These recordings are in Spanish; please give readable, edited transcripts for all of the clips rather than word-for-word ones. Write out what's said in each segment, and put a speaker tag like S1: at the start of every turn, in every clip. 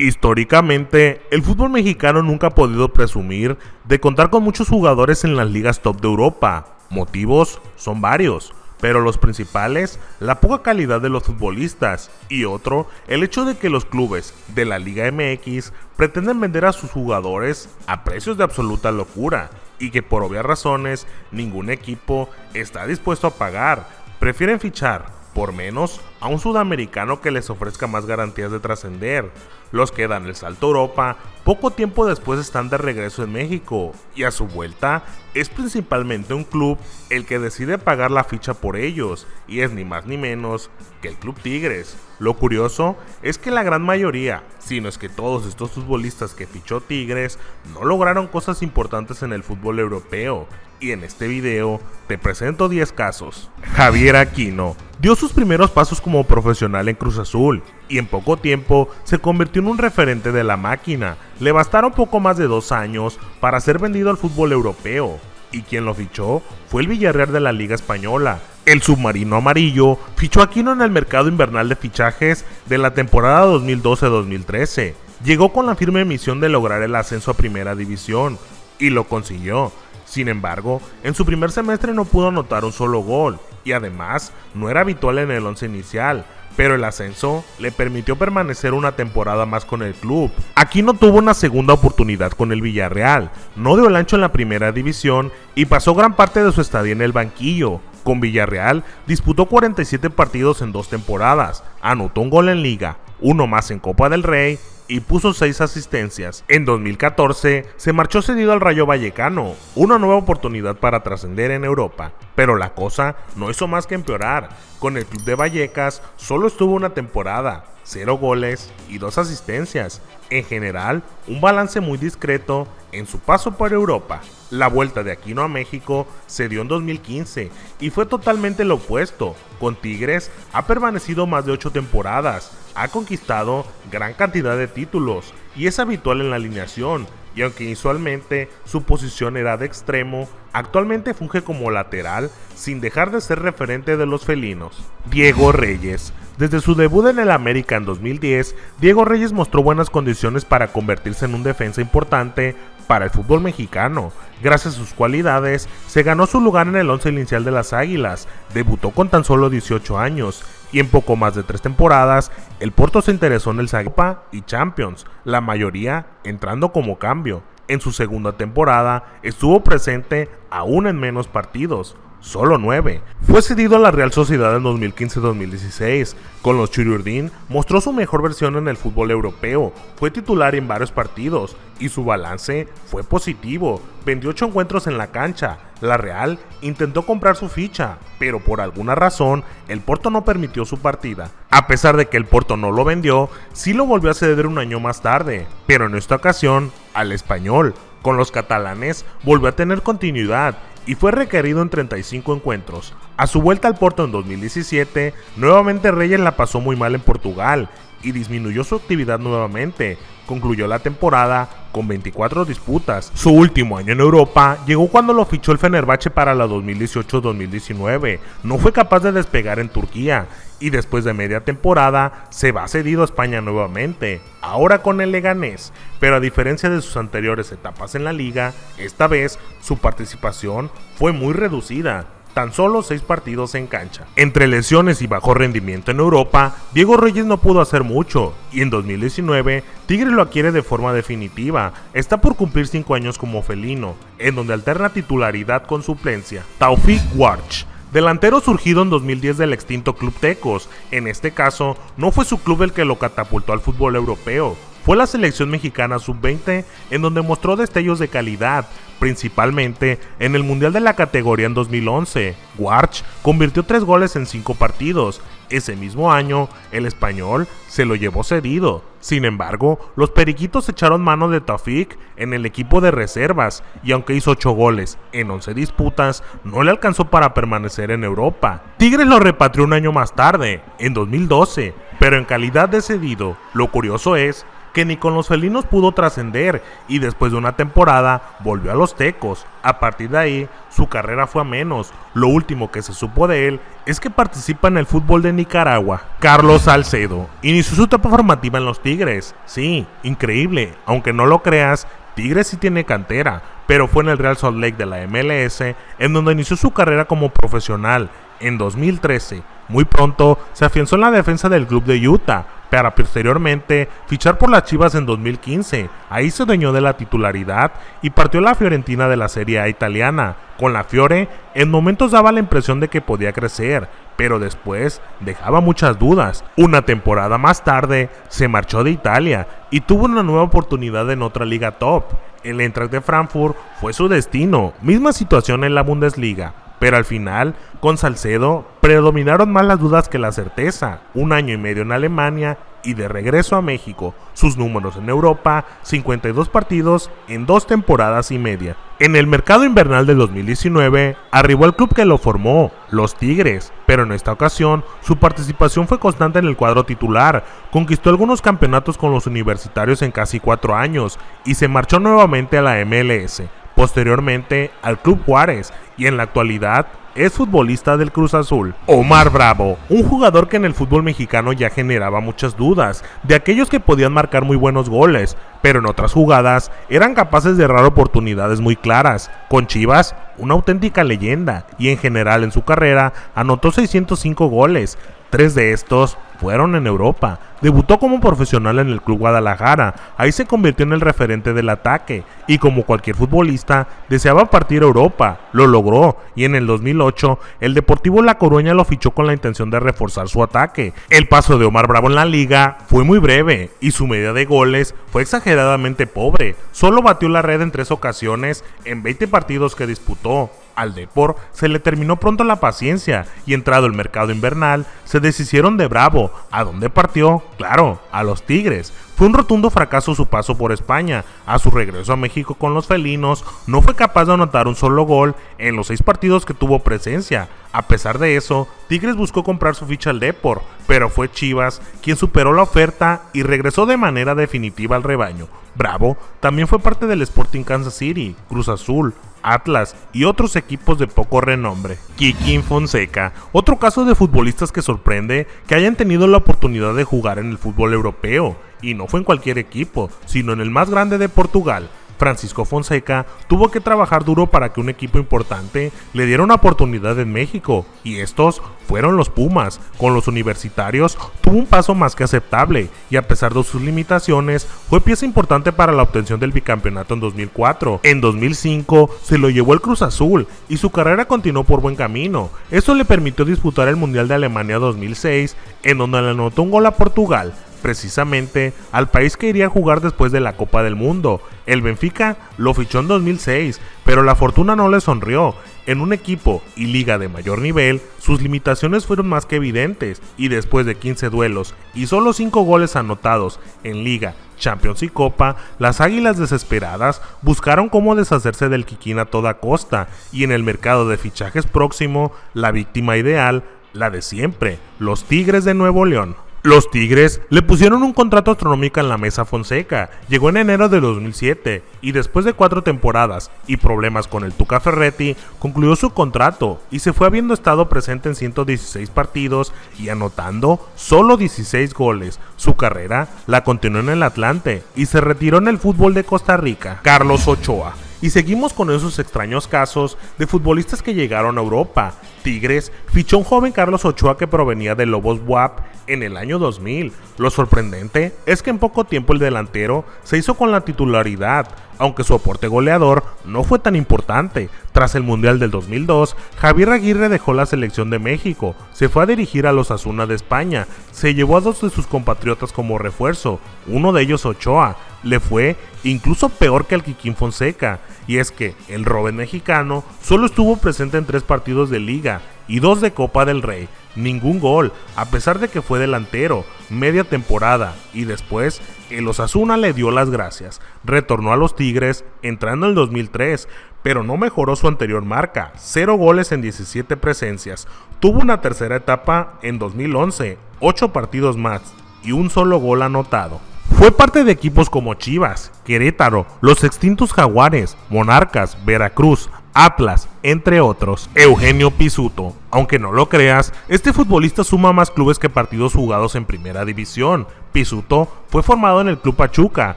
S1: Históricamente, el fútbol mexicano nunca ha podido presumir de contar con muchos jugadores en las ligas top de Europa. Motivos son varios, pero los principales, la poca calidad de los futbolistas, y otro, el hecho de que los clubes de la Liga MX pretenden vender a sus jugadores a precios de absoluta locura, y que por obvias razones ningún equipo está dispuesto a pagar. Prefieren fichar por menos a un sudamericano que les ofrezca más garantías de trascender. Los que dan el salto a Europa poco tiempo después están de regreso en México, y a su vuelta es principalmente un club el que decide pagar la ficha por ellos, y es ni más ni menos que el Club Tigres. Lo curioso es que la gran mayoría, si no es que todos estos futbolistas que fichó Tigres, no lograron cosas importantes en el fútbol europeo, y en este video te presento 10 casos. Javier Aquino dio sus primeros pasos como profesional en Cruz Azul, y en poco tiempo se convirtió en un referente de la máquina. Le bastaron poco más de 2 años para ser vendido al fútbol europeo, y quien lo fichó fue el Villarreal de la Liga Española. El submarino amarillo fichó a Aquino en el mercado invernal de fichajes de la temporada 2012-2013. Llegó con la firme misión de lograr el ascenso a Primera División, y lo consiguió. Sin embargo, en su primer semestre no pudo anotar un solo gol, y además no era habitual en el once inicial, pero el ascenso le permitió permanecer una temporada más con el club. Aquino tuvo una segunda oportunidad con el Villarreal, no dio el ancho en la primera división y pasó gran parte de su estadía en el banquillo. Con Villarreal disputó 47 partidos en 2 temporadas, anotó un gol en Liga, uno más en Copa del Rey y puso 6 asistencias. En 2014 se marchó cedido al Rayo Vallecano, una nueva oportunidad para trascender en Europa, pero la cosa no hizo más que empeorar. Con el club de Vallecas solo estuvo una temporada, 0 goles y 2 asistencias. En general, un balance muy discreto en su paso por Europa. La vuelta de Aquino a México se dio en 2015 y fue totalmente lo opuesto. Con Tigres ha permanecido más de 8 temporadas, ha conquistado gran cantidad de títulos y es habitual en la alineación, y aunque usualmente su posición era de extremo, actualmente funge como lateral sin dejar de ser referente de los felinos. Diego Reyes. Desde su debut en el América en 2010, Diego Reyes mostró buenas condiciones para convertirse en un defensa importante para el fútbol mexicano. Gracias a sus cualidades, se ganó su lugar en el once inicial de las Águilas, debutó con tan solo 18 años, y en poco más de 3 temporadas, el Porto se interesó en el Copa y Champions, la mayoría entrando como cambio. En su segunda temporada, estuvo presente aún en menos partidos, solo 9. Fue cedido a la Real Sociedad en 2015-2016. Con los Churiurdin mostró su mejor versión en el fútbol europeo, fue titular en varios partidos y su balance fue positivo. Vendió 8 encuentros en la cancha. La Real intentó comprar su ficha, pero por alguna razón el Porto no permitió su partida. A pesar de que el Porto no lo vendió, sí lo volvió a ceder un año más tarde, pero en esta ocasión al Español. Con los catalanes volvió a tener continuidad y fue requerido en 35 encuentros. A su vuelta al Porto en 2017, nuevamente Reyes la pasó muy mal en Portugal y disminuyó su actividad nuevamente. Concluyó la temporada con 24 disputas. Su último año en Europa llegó cuando lo fichó el Fenerbahce para la 2018-2019. No fue capaz de despegar en Turquía y después de media temporada se va cedido a España nuevamente, ahora con el Leganés, pero a diferencia de sus anteriores etapas en la liga, esta vez su participación fue muy reducida. Tan solo 6 partidos en cancha. Entre lesiones y bajo rendimiento en Europa, Diego Reyes no pudo hacer mucho, y en 2019 Tigres lo adquiere de forma definitiva. Está por cumplir 5 años como felino, en donde alterna titularidad con suplencia. Taufik Warch, delantero surgido en 2010 del extinto Club Tecos. En este caso, no fue su club el que lo catapultó al fútbol europeo, fue la selección mexicana sub-20 en donde mostró destellos de calidad, principalmente en el Mundial de la categoría en 2011. Warch convirtió 3 goles en 5 partidos. Ese mismo año, el Español se lo llevó cedido. Sin embargo, los periquitos echaron mano de Taufik en el equipo de reservas y aunque hizo 8 goles en 11 disputas, no le alcanzó para permanecer en Europa. Tigres lo repatrió un año más tarde, en 2012, pero en calidad de cedido. Lo curioso es que ni con los felinos pudo trascender y después de una temporada volvió a los Tecos. A partir de ahí, su carrera fue a menos. Lo último que se supo de él es que participa en el fútbol de Nicaragua. Carlos Salcedo inició su etapa formativa en los Tigres. Sí, increíble, aunque no lo creas, Tigres sí tiene cantera, pero fue en el Real Salt Lake de la MLS en donde inició su carrera como profesional. En 2013, muy pronto se afianzó en la defensa del club de Utah, para posteriormente fichar por las Chivas en 2015. Ahí se adueñó de la titularidad y partió a la Fiorentina de la Serie A italiana. Con la Fiore, en momentos daba la impresión de que podía crecer, pero después dejaba muchas dudas. Una temporada más tarde, se marchó de Italia y tuvo una nueva oportunidad en otra liga top. El Eintracht de Frankfurt fue su destino, misma situación en la Bundesliga. Pero al final, con Salcedo, predominaron más las dudas que la certeza. 1 año y medio en Alemania y de regreso a México. Sus números en Europa, 52 partidos en 2 temporadas y media. En el mercado invernal de 2019, arribó al club que lo formó, los Tigres, pero en esta ocasión, su participación fue constante en el cuadro titular. Conquistó algunos campeonatos con los universitarios en casi 4 años y se marchó nuevamente a la MLS. Posteriormente al Club Juárez y en la actualidad es futbolista del Cruz Azul. Omar Bravo, un jugador que en el fútbol mexicano ya generaba muchas dudas, de aquellos que podían marcar muy buenos goles, pero en otras jugadas eran capaces de errar oportunidades muy claras. Con Chivas, una auténtica leyenda, y en general en su carrera anotó 605 goles, 3 de estos fueron en Europa. Debutó como profesional en el Club Guadalajara, ahí se convirtió en el referente del ataque, y como cualquier futbolista, deseaba partir a Europa, lo logró, y en el 2008, el Deportivo La Coruña lo fichó con la intención de reforzar su ataque. El paso de Omar Bravo en la liga fue muy breve, y su media de goles fue exageradamente pobre, solo batió la red en 3 ocasiones en 20 partidos que disputó. Al Depor se le terminó pronto la paciencia y entrado el mercado invernal se deshicieron de Bravo. ¿A dónde partió? Claro, a los Tigres. Fue un rotundo fracaso su paso por España. A su regreso a México con los felinos, no fue capaz de anotar un solo gol en los 6 partidos que tuvo presencia. A pesar de eso, Tigres buscó comprar su ficha al Depor, pero fue Chivas quien superó la oferta y regresó de manera definitiva al rebaño. Bravo también fue parte del Sporting Kansas City, Cruz Azul, Atlas y otros equipos de poco renombre. Kikín Fonseca, otro caso de futbolistas que sorprende que hayan tenido la oportunidad de jugar en el fútbol europeo, y no fue en cualquier equipo, sino en el más grande de Portugal. Francisco Fonseca tuvo que trabajar duro para que un equipo importante le diera una oportunidad en México, y estos fueron los Pumas. Con los universitarios tuvo un paso más que aceptable, y a pesar de sus limitaciones, fue pieza importante para la obtención del bicampeonato en 2004. En 2005 se lo llevó el Cruz Azul, y su carrera continuó por buen camino. Esto le permitió disputar el Mundial de Alemania 2006, en donde le anotó un gol a Portugal, precisamente al país que iría a jugar después de la Copa del Mundo. El Benfica lo fichó en 2006, pero la fortuna no le sonrió. En un equipo y liga de mayor nivel, sus limitaciones fueron más que evidentes, y después de 15 duelos y solo 5 goles anotados en Liga, Champions y Copa, las Águilas desesperadas buscaron cómo deshacerse del Kikín a toda costa, y en el mercado de fichajes próximo, la víctima ideal, la de siempre, los Tigres de Nuevo León. Los Tigres le pusieron un contrato astronómico en la mesa a Fonseca. Llegó en enero de 2007 y después de 4 temporadas y problemas con el Tuca Ferretti, concluyó su contrato y se fue habiendo estado presente en 116 partidos y anotando solo 16 goles. Su carrera la continuó en el Atlante y se retiró en el fútbol de Costa Rica. Carlos Ochoa. Y seguimos con esos extraños casos de futbolistas que llegaron a Europa. Tigres fichó a un joven Carlos Ochoa que provenía de Lobos BUAP en el año 2000. Lo sorprendente es que en poco tiempo el delantero se hizo con la titularidad, aunque su aporte goleador no fue tan importante. Tras el Mundial del 2002, Javier Aguirre dejó la selección de México, se fue a dirigir a los Osasuna de España, se llevó a 2 de sus compatriotas como refuerzo, uno de ellos Ochoa. Le fue incluso peor que al Kikín Fonseca, y es que el Robben mexicano solo estuvo presente en 3 partidos de Liga y 2 de Copa del Rey, ningún gol, a pesar de que fue delantero, media temporada, y después el Osasuna le dio las gracias. Retornó a los Tigres entrando en el 2003, pero no mejoró su anterior marca, 0 goles en 17 presencias. Tuvo una tercera etapa en 2011, 8 partidos más y un solo gol anotado. Fue parte de equipos como Chivas, Querétaro, los extintos Jaguares, Monarcas, Veracruz, Atlas, entre otros. Eugenio Pizzuto. Aunque no lo creas, este futbolista suma más clubes que partidos jugados en primera división. Pizzuto fue formado en el Club Pachuca,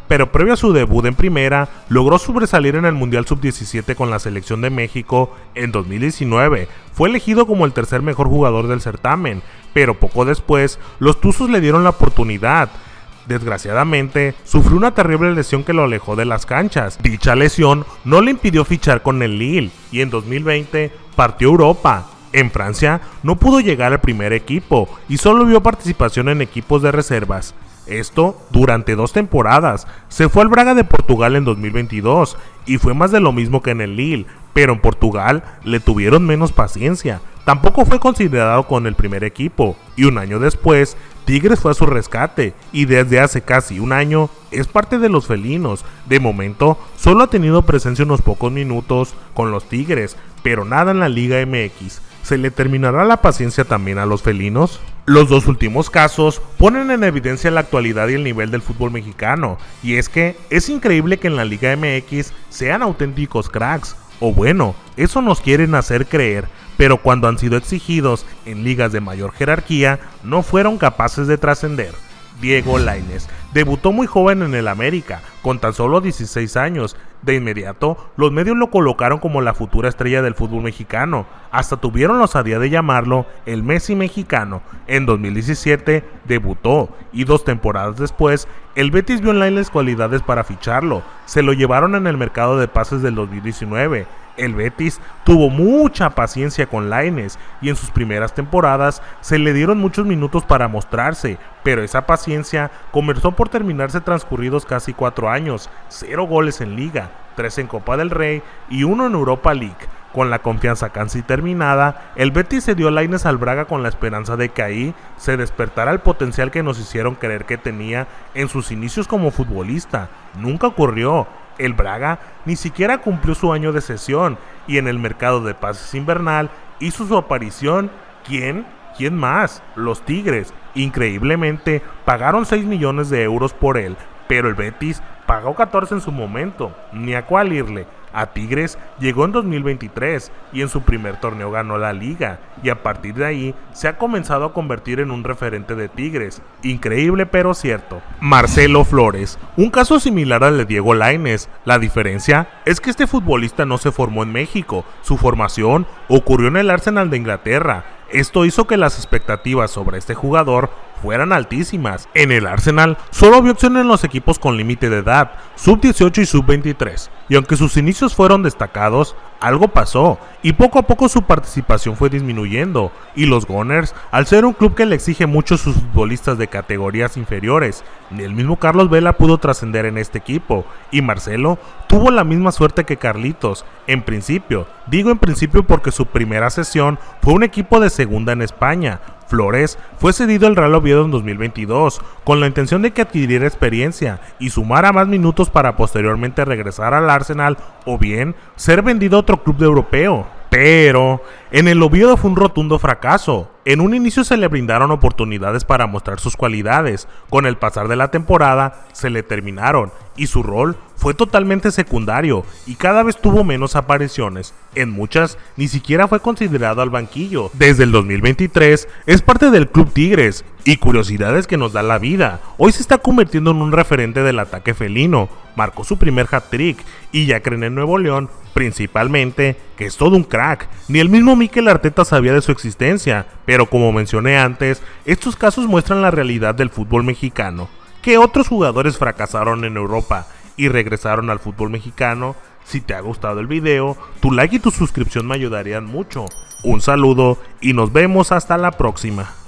S1: pero previo a su debut en primera, logró sobresalir en el Mundial Sub-17 con la selección de México en 2019. Fue elegido como el tercer mejor jugador del certamen, pero poco después, los Tuzos le dieron la oportunidad. Desgraciadamente, sufrió una terrible lesión que lo alejó de las canchas. Dicha lesión no le impidió fichar con el Lille y en 2020 partió a Europa. En Francia no pudo llegar al primer equipo y solo vio participación en equipos de reservas. Esto durante 2 temporadas. Se fue al Braga de Portugal en 2022 y fue más de lo mismo que en el Lille, pero en Portugal le tuvieron menos paciencia. Tampoco fue considerado con el primer equipo y un año después Tigres fue a su rescate y desde hace casi un año es parte de los felinos. De momento solo ha tenido presencia unos pocos minutos con los Tigres, pero nada en la Liga MX. ¿Se le terminará la paciencia también a los felinos? Los dos últimos casos ponen en evidencia la actualidad y el nivel del fútbol mexicano, y es que es increíble que en la Liga MX sean auténticos cracks, o bueno, eso nos quieren hacer creer, pero cuando han sido exigidos en ligas de mayor jerarquía, no fueron capaces de trascender. Diego Lainez debutó muy joven en el América, con tan solo 16 años. De inmediato, los medios lo colocaron como la futura estrella del fútbol mexicano. Hasta tuvieron la osadía de llamarlo el Messi mexicano. En 2017 debutó y 2 temporadas después, el Betis vio en Lainez cualidades para ficharlo. Se lo llevaron en el mercado de pases del 2019. El Betis tuvo mucha paciencia con Lainez y en sus primeras temporadas se le dieron muchos minutos para mostrarse, pero esa paciencia comenzó por terminarse transcurridos casi 4 años, 0 goles en Liga, 3 en Copa del Rey y 1 en Europa League. Con la confianza casi terminada, el Betis se dio a Lainez al Braga con la esperanza de que ahí se despertara el potencial que nos hicieron creer que tenía en sus inicios como futbolista. Nunca ocurrió. El Braga ni siquiera cumplió su año de cesión y en el mercado de pases invernal hizo su aparición. ¿Quién? ¿Quién más? Los Tigres. Increíblemente pagaron 6 millones de euros por él, pero el Betis pagó 14 en su momento, ni a cuál irle. A Tigres llegó en 2023 y en su primer torneo ganó la Liga y a partir de ahí se ha comenzado a convertir en un referente de Tigres. Increíble pero cierto. Marcelo Flores, un caso similar al de Diego Lainez. La diferencia es que este futbolista no se formó en México, su formación ocurrió en el Arsenal de Inglaterra. Esto hizo que las expectativas sobre este jugador fueran altísimas. En el Arsenal solo vio opción en los equipos con límite de edad, sub-18 y sub-23, y aunque sus inicios fueron destacados, algo pasó y poco a poco su participación fue disminuyendo y los Gunners, al ser un club que le exige mucho a sus futbolistas de categorías inferiores, ni el mismo Carlos Vela pudo trascender en este equipo y Marcelo tuvo la misma suerte que Carlitos. En principio, digo en principio porque su primera cesión fue un equipo de segunda en España. Flores fue cedido al Real Oviedo en 2022 con la intención de que adquiriera experiencia y sumara más minutos para posteriormente regresar al Arsenal o bien ser vendido a otro club europeo. Pero en el Oviedo fue un rotundo fracaso. En un inicio se le brindaron oportunidades para mostrar sus cualidades, con el pasar de la temporada se le terminaron y su rol fue totalmente secundario y cada vez tuvo menos apariciones. En muchas ni siquiera fue considerado al banquillo. Desde el 2023 es parte del Club Tigres y curiosidades que nos da la vida. Hoy se está convirtiendo en un referente del ataque felino. Marcó su primer hat-trick y ya creen en Nuevo León principalmente que es todo un crack. Ni el mismo Mikel Arteta sabía de su existencia, pero como mencioné antes, estos casos muestran la realidad del fútbol mexicano. ¿Qué otros jugadores fracasaron en Europa y regresaron al fútbol mexicano? Si te ha gustado el video, tu like y tu suscripción me ayudarían mucho. Un saludo y nos vemos hasta la próxima.